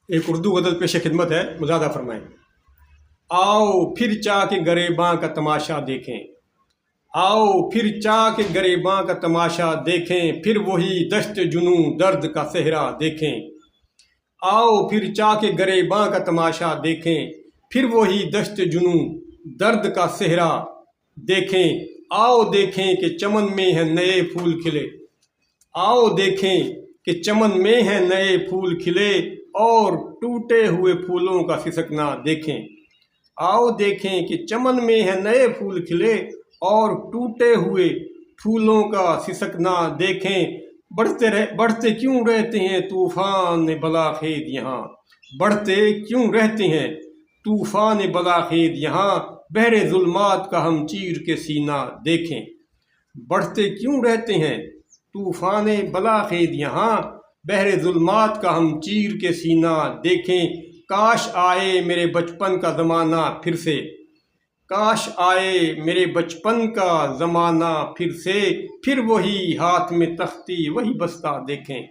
ایک اردو غزل پیش خدمت ہے، مزادہ فرمائیں۔ آؤ پھر چاہ کے گریباں کا تماشا دیکھیں، آؤ پھر چاہ کے گریباں کا تماشا دیکھیں، پھر وہی دشت جنوں درد کا صحرا دیکھیں۔ آؤ پھر چاہ کے گریباں کا تماشا دیکھیں، پھر وہی دشت جنوں درد کا صحرا دیکھیں۔ آؤ دیکھیں کہ چمن میں ہیں نئے پھول کھلے، آؤ دیکھیں کہ چمن میں ہیں نئے پھول کھلے، اور ٹوٹے ہوئے پھولوں کا سسکنا دیکھیں۔ آؤ دیکھیں کہ چمن میں ہیں نئے پھول کھلے، اور ٹوٹے ہوئے پھولوں کا سسکنا دیکھیں۔ بڑھتے کیوں رہتے ہیں طوفان بلاخیز یہاں، بڑھتے کیوں رہتے ہیں طوفان بلاخیز یہاں، بحر ظلمات کا ہم چیر کے سینہ دیکھیں۔ بڑھتے کیوں رہتے ہیں طوفان بلاخیز یہاں، بحر ظلمات کا ہم چیر کے سینہ دیکھیں۔ کاش آئے میرے بچپن کا زمانہ پھر سے، کاش آئے میرے بچپن کا زمانہ پھر سے، پھر وہی ہاتھ میں تختی وہی بستہ دیکھیں۔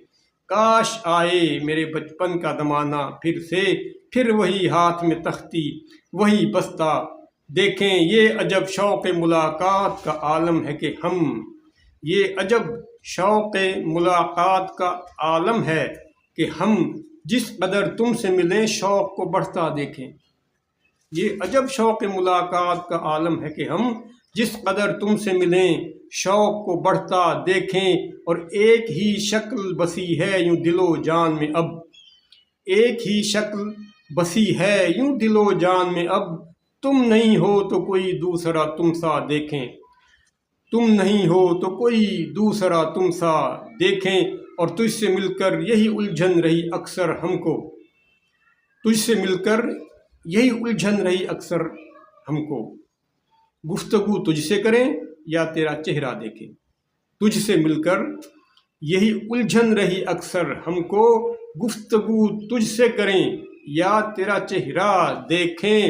کاش آئے میرے بچپن کا زمانہ پھر سے، پھر وہی ہاتھ میں تختی وہی بستہ دیکھیں۔ یہ عجب شوق ملاقات کا عالم ہے کہ ہم، یہ عجب شوق ملاقات کا عالم ہے کہ ہم، جس قدر تم سے ملیں شوق کو بڑھتا دیکھیں۔ یہ عجب شوق ملاقات کا عالم ہے کہ ہم، جس قدر تم سے ملیں شوق کو بڑھتا دیکھیں۔ اور ایک ہی شکل بسی ہے یوں دل و جان میں اب، ایک ہی شکل بسی ہے یوں دل و جان میں اب، تم نہیں ہو تو کوئی دوسرا تم سا دیکھیں، تم نہیں ہو تو کوئی دوسرا تم سا دیکھیں۔ اور تجھ سے مل کر یہی الجھن رہی اکثر ہم کو، تجھ سے مل کر یہی الجھن رہی اکثر ہم کو، گفتگو تجھ سے کریں یا تیرا چہرہ دیکھیں۔ تجھ سے مل کر یہی الجھن رہی اکثر ہم کو، گفتگو تجھ سے کریں یا تیرا چہرہ دیکھیں۔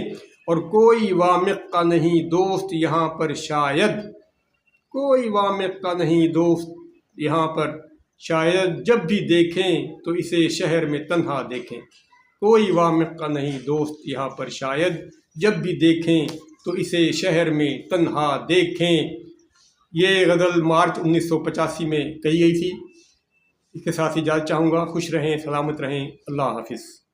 اور کوئی وامق کا نہیں دوست یہاں پر شاید، کوئی وامق کا نہیں دوست یہاں پر شاید، جب بھی دیکھیں تو اسے شہر میں تنہا دیکھیں۔ کوئی وامق کا نہیں دوست یہاں پر شاید، جب بھی دیکھیں تو اسے شہر میں تنہا دیکھیں۔ یہ غزل مارچ 1985 میں کہی گئی تھی۔ اس کے ساتھ اجازت چاہوں گا۔ خوش رہیں، سلامت رہیں، اللہ حافظ۔